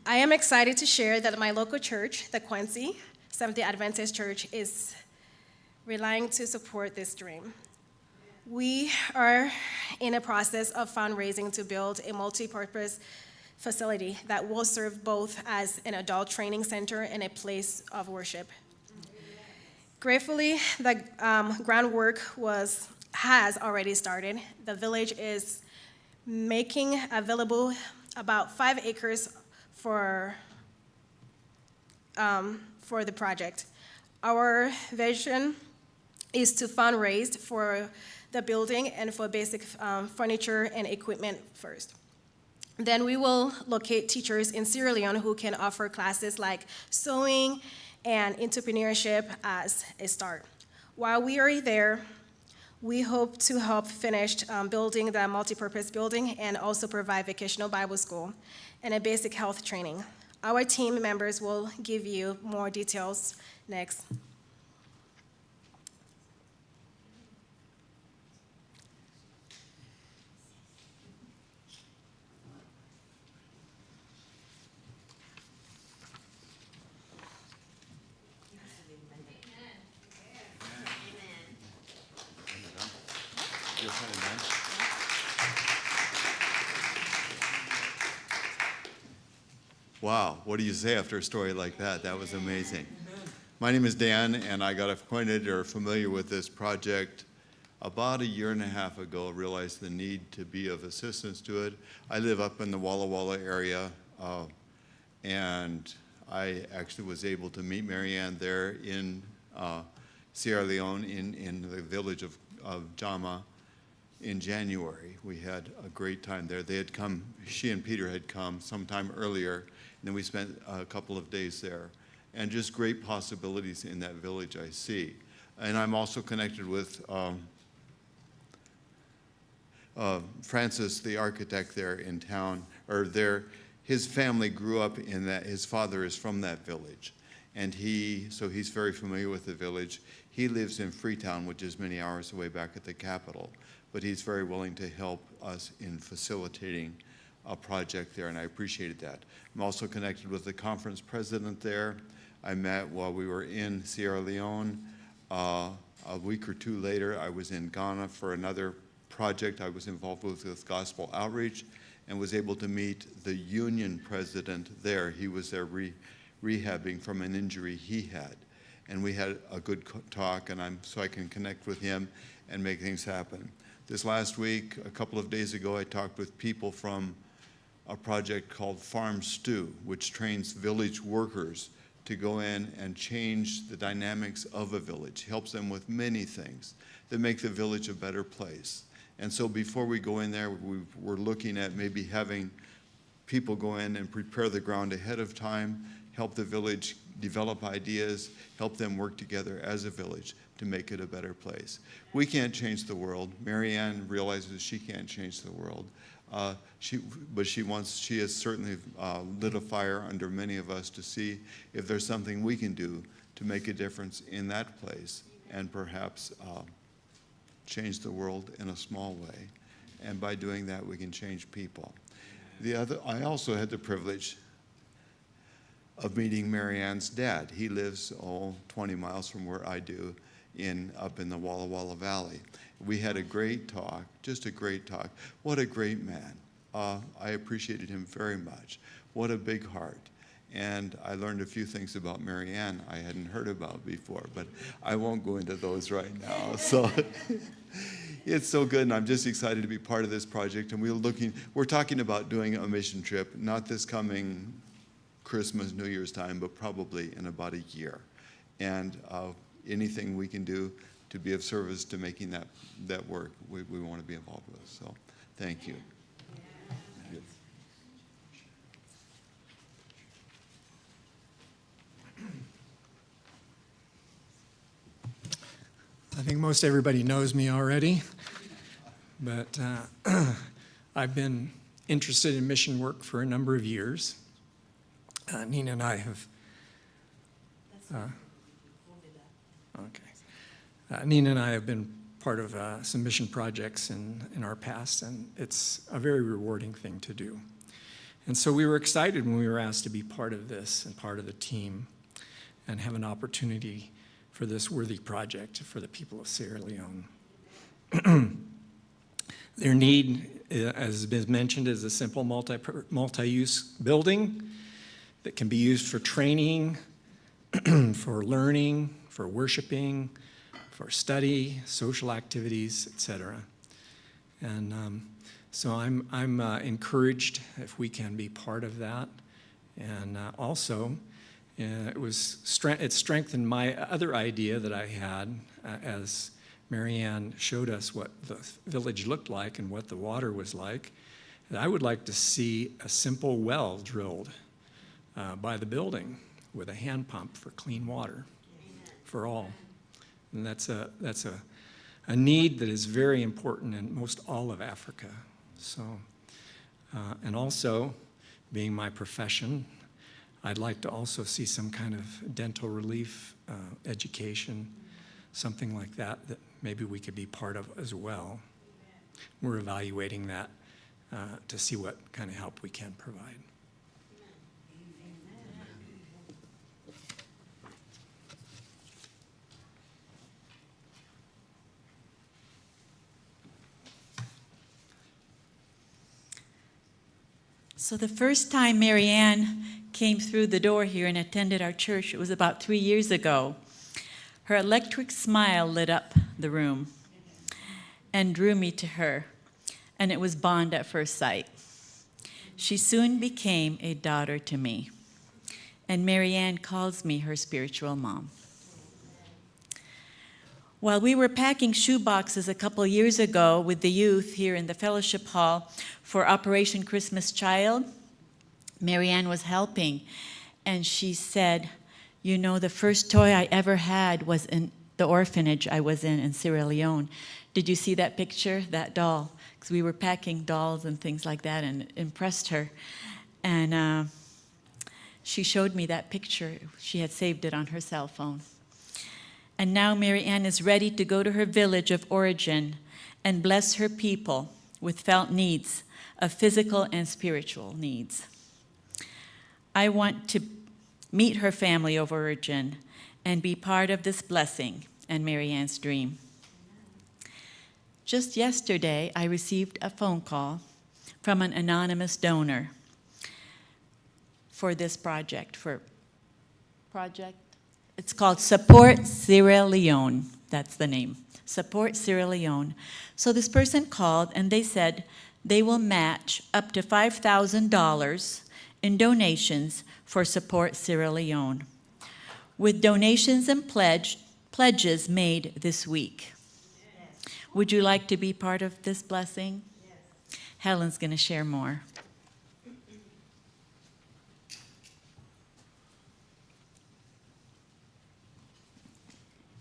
[SPEAKER 1] I am excited to share that my local church, the Quincy Seventh-day Adventist Church, is relying to support this dream. We are in a process of fundraising to build a multi-purpose facility that will serve both as an adult training center and a place of worship. Gratefully, the groundwork has already started. The village is making available about 5 acres for the project. Our vision is to fundraise for the building and for basic furniture and equipment first. Then we will locate teachers in Sierra Leone who can offer classes like sewing and entrepreneurship as a start. While we are there, we hope to help finish building the multipurpose building and also provide vocational Bible school and a basic health training. Our team members will give you more details next.
[SPEAKER 4] Wow, what do you say after a story like that? That was amazing. My name is Dan, and I got acquainted or familiar with this project about 1.5 years ago, realized the need to be of assistance to it. I live up in the Walla Walla area, and I actually was able to meet Marianne there in Sierra Leone in the village of Jama in January. We had a great time there. They had come, she and Peter had come sometime earlier, and then we spent a couple of days there. And just great possibilities in that village I see. And I'm also connected with Francis, the architect there in town, or there. His family grew up in that, his father is from that village. And so he's very familiar with the village. He lives in Freetown, which is many hours away back at the capital. But he's very willing to help us in facilitating a project there, and I appreciated that. I'm also connected with the conference president there. I met while we were in Sierra Leone. A week or two later, I was in Ghana for another project I was involved with Gospel Outreach, and was able to meet the union president there. He was there rehabbing from an injury he had. And we had a good talk, and so I can connect with him and make things happen. This last week, a couple of days ago, I talked with people from a project called Farm Stew, which trains village workers to go in and change the dynamics of a village, helps them with many things that make the village a better place. And so before we go in there, we're looking at maybe having people go in and prepare the ground ahead of time, help the village develop ideas, help them work together as a village to make it a better place. We can't change the world. Marianne realizes she can't change the world. But she has certainly lit a fire under many of us to see if there's something we can do to make a difference in that place and perhaps change the world in a small way. And by doing that, we can change people. I also had the privilege of meeting Marianne's dad. He lives 20 miles from where I do, up in the Walla Walla Valley. We had a great talk, just a great talk. What a great man. I appreciated him very much. What a big heart. And I learned a few things about Marianne I hadn't heard about before, but I won't go into those right now. So it's so good, and I'm just excited to be part of this project. And we're talking about doing a mission trip, not this coming Christmas, New Year's time, but probably in about a year. And anything we can do to be of service to making that work, we want to be involved with. So thank you.
[SPEAKER 5] I think most everybody knows me already, but I've been interested in mission work for a number of years. Nina and I have Nina and I have been part of some mission projects in our past, and it's a very rewarding thing to do. And so we were excited when we were asked to be part of this and part of the team and have an opportunity for this worthy project for the people of Sierra Leone. Their need, as has been mentioned, is a simple multi-use building that can be used for training, for learning, for worshiping, for study, social activities, etc. And So I'm encouraged if we can be part of that. And also, it strengthened my other idea that I had as Marianne showed us what the village looked like and what the water was like. And I would like to see a simple well drilled by the building with a hand pump for clean water for all. And that's a need that is very important in most all of Africa. So, and also, being my profession, I'd like to also see some kind of dental relief education, something like that, that maybe we could be part of as well. We're evaluating that to see what kind of help we can provide.
[SPEAKER 6] So the first time Marianne came through the door here and attended our church, it was about 3 years ago. Her electric smile lit up the room and drew me to her, and it was bond at first sight. She soon became a daughter to me, and Marianne calls me her spiritual mom. While we were packing shoe boxes a couple years ago with the youth here in the fellowship hall for Operation Christmas Child, Marianne was helping, and she said, you know, the first toy I ever had was in the orphanage I was in Sierra Leone. Did you see that picture, that doll? Because we were packing dolls and things like that, and it impressed her. And she showed me that picture. She had saved it on her cell phone. And now Marianne is ready to go to her village of origin and bless her people with felt needs of physical and spiritual needs. I want to meet her family of origin and be part of this blessing and Marianne's dream. Just yesterday, I received a phone call from an anonymous donor for this project, it's called Support Sierra Leone. That's the name, Support Sierra Leone. So this person called and they said they will match up to $5,000 in donations for Support Sierra Leone, with donations and pledges made this week. Yes. Would you like to be part of this blessing? Yes. Helen's going to share more.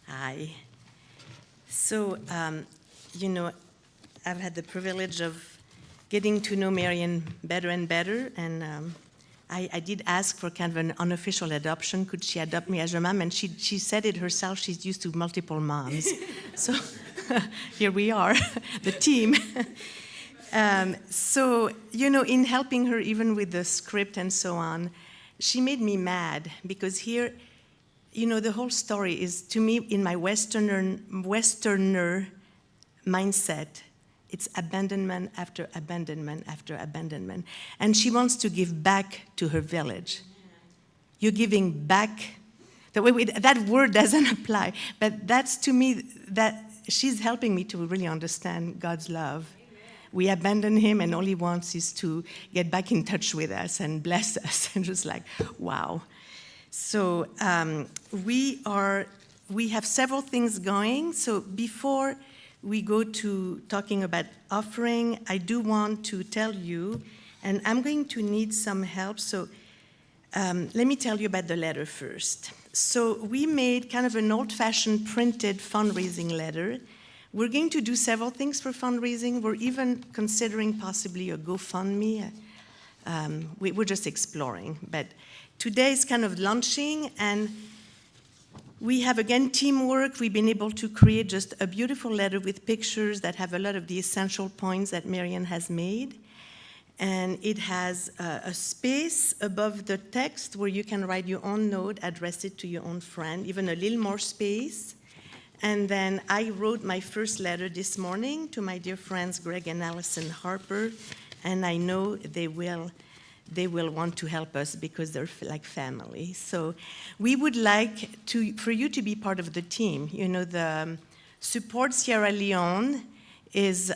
[SPEAKER 3] Hi. So, you know, I've had the privilege of getting to know Marianne better and better, and I did ask for kind of an unofficial adoption. Could she adopt me as her mom? And she said it herself. She's used to multiple moms. So here we are, the team. So, you know, in helping her even with the script and so on, she made me mad because here, you know, the whole story is, to me, in my Westerner mindset, it's abandonment after abandonment after abandonment. And she wants to give back to her village. You're giving back. That word doesn't apply, but that's, to me, that she's helping me to really understand God's love. We abandon him, and all he wants is to get back in touch with us and bless us. And just like, wow. So we have several things going. So before we go to talking about offering, I do want to tell you, and I'm going to need some help. So let me tell you about the letter first. So we made kind of an old-fashioned printed fundraising letter. We're going to do several things for fundraising. We're even considering possibly a GoFundMe. We're just exploring. But today is kind of launching, and we have, again, teamwork. We've been able to create just a beautiful letter with pictures that have a lot of the essential points that Marianne has made. And it has a space above the text where you can write your own note, address it to your own friend, even a little more space. And then I wrote my first letter this morning to my dear friends Greg and Allison Harper, and I know they will want to help us because they're like family. So we would like for you to be part of the team. You know, the Support Sierra Leone is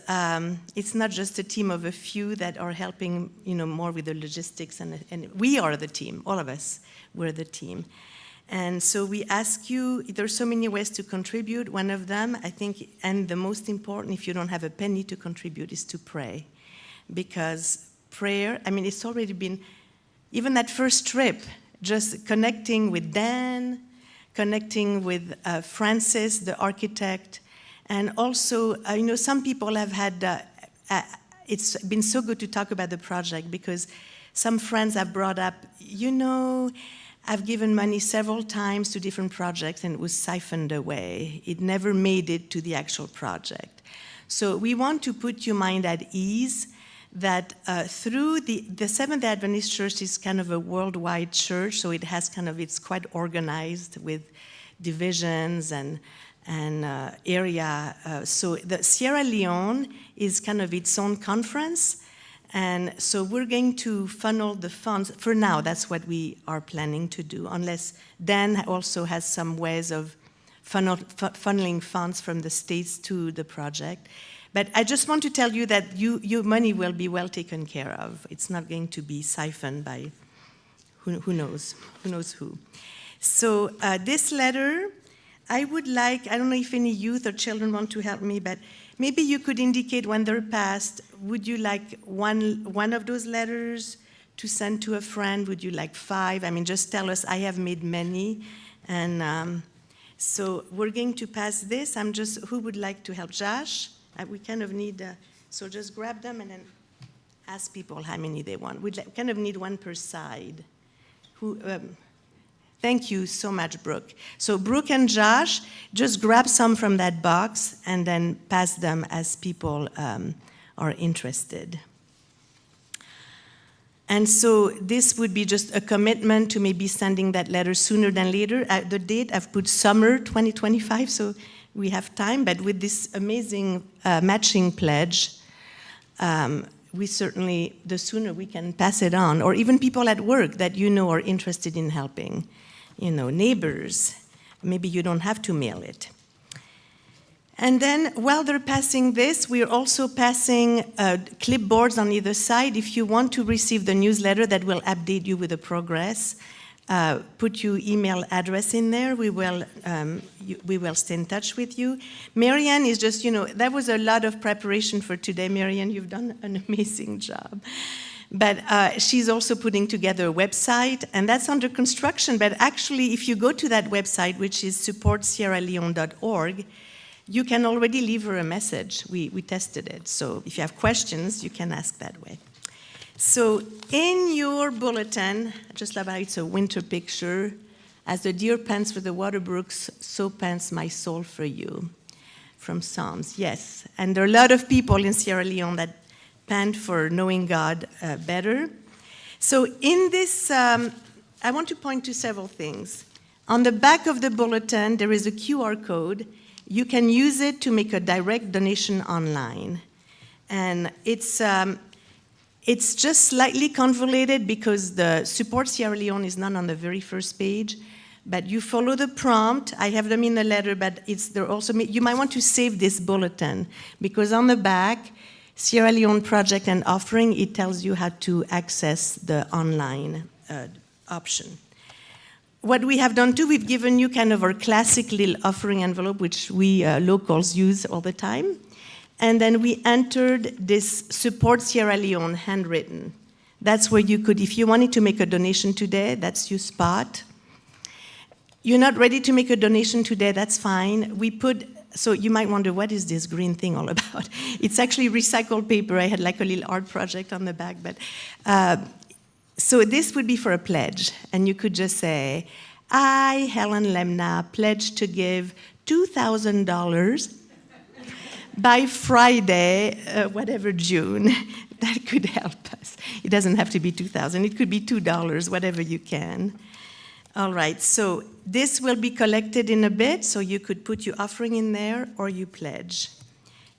[SPEAKER 3] it's not just a team of a few that are helping, more with the logistics, and we are the team, all of us, we're the team. And so we ask you, there's so many ways to contribute. One of them, I think, and the most important, if you don't have a penny to contribute, is to pray. Because prayer, it's already been, even that first trip, just connecting with Dan, connecting with Francis, the architect, and also, some people have had, it's been so good to talk about the project because some friends have brought up, I've given money several times to different projects and it was siphoned away. It never made it to the actual project. So we want to put your mind at ease that through the Seventh-day Adventist Church is kind of a worldwide church, so it has it's quite organized with divisions and area. So the Sierra Leone is kind of its own conference. And so we're going to funnel the funds. For now, that's what we are planning to do, unless Dan also has some ways of funneling funds from the States to the project. But I just want to tell you that your money will be well taken care of. It's not going to be siphoned by who knows who. So this letter, I would like, I don't know if any youth or children want to help me, but maybe you could indicate when they're passed, would you like one of those letters to send to a friend? Would you like 5? Just tell us, I have made many. And so we're going to pass this. Who would like to help? Josh? We kind of need, so just grab them and then ask people how many they want. We kind of need one per side. Thank you so much, Brooke. So Brooke and Josh, just grab some from that box and then pass them as people are interested. And so this would be just a commitment to maybe sending that letter sooner than later. The date, I've put summer 2025, so we have time. But with this amazing matching pledge, we certainly, the sooner we can pass it on, or even people at work that are interested in helping. Neighbors, maybe you don't have to mail it. And then while they're passing this, we're also passing clipboards on either side. If you want to receive the newsletter that will update you with the progress, put your email address in there. We will stay in touch with you. Marianne is just, that was a lot of preparation for today. Marianne, you've done an amazing job. But she's also putting together a website, and that's under construction. But actually, if you go to that website, which is supportsierraleone.org, you can already leave her a message. We tested it. So if you have questions, you can ask that way. So in your bulletin, I just love how it's a winter picture. As the deer pants for the water brooks, so pants my soul for you. From Psalms, yes. And there are a lot of people in Sierra Leone that pant for knowing God better. So in this, I want to point to several things. On the back of the bulletin, there is a QR code. You can use it to make a direct donation online. And it's just slightly convoluted because the Support Sierra Leone is not on the very first page. But you follow the prompt. I have them in the letter, but they're also, you might want to save this bulletin because on the back, Sierra Leone Project and Offering, it tells you how to access the online option. What we have done too, we've given you kind of our classic little offering envelope, which we locals use all the time. And then we entered this Support Sierra Leone handwritten. That's where you could, if you wanted to make a donation today, that's your spot. You're not ready to make a donation today, that's fine. So you might wonder, what is this green thing all about? It's actually recycled paper. I had like a little art project on the back. But so this would be for a pledge. And you could just say, I, Helen Lemna, pledge to give $2,000 by Friday, whatever June. That could help us. It doesn't have to be $2,000. It could be $2, whatever you can. All right, so this will be collected in a bit, so you could put your offering in there or you pledge.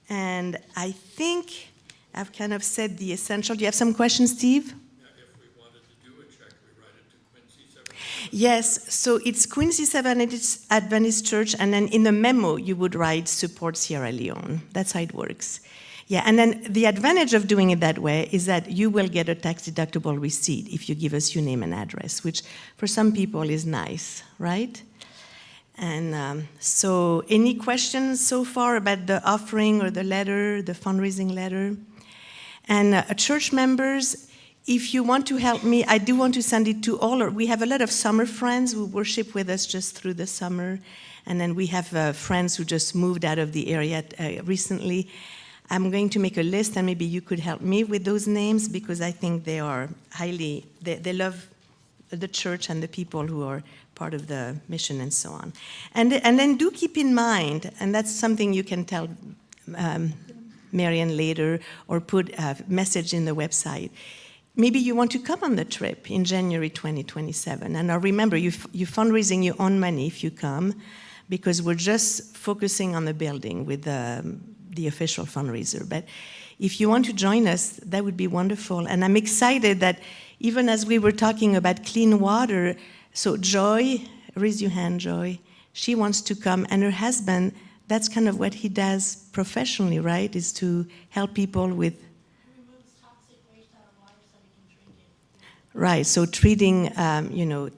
[SPEAKER 3] And I think I've kind of said the essential. Do you have some questions, Steve?
[SPEAKER 7] Yeah, if we wanted to do a check, we write it to Quincy separately.
[SPEAKER 3] Yes, so it's Quincy Seventh Adventist Church, and then in the memo you would write support Sierra Leone. That's how it works. Yeah, and then the advantage of doing it that way is that you will get a tax-deductible receipt if you give us your name and address, which for some people is nice, right? And so any questions so far about the offering or the letter, the fundraising letter? And church members, if you want to help me, I do want to send it to all. We have a lot of summer friends who worship with us just through the summer. And then we have friends who just moved out of the area recently. I'm going to make a list, and maybe you could help me with those names, because I think they are highly, they love the church and the people who are part of the mission and so on. And then do keep in mind, and that's something you can tell Marian later, or put a message in the website. Maybe you want to come on the trip in January 2027. And now remember, you're fundraising your own money if you come, because we're just focusing on the building with the official fundraiser. But if you want to join us, that would be wonderful. And I'm excited that even as we were talking about clean water, so Joy, raise your hand, Joy. She wants to come, and her husband, that's kind of what he does professionally, right? Is to help people with. Right, so treating,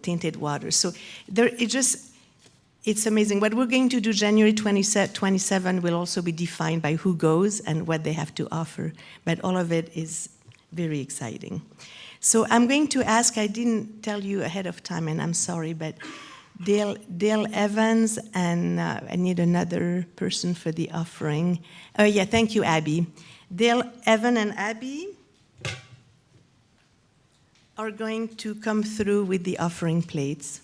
[SPEAKER 3] tainted water. So it's amazing. What we're going to do January 27 will also be defined by who goes and what they have to offer. But all of it is very exciting. So I'm going to ask, I didn't tell you ahead of time, and I'm sorry, but Dale Evans, and I need another person for the offering. Oh yeah, thank you, Abby. Dale, Evan, and Abby are going to come through with the offering plates.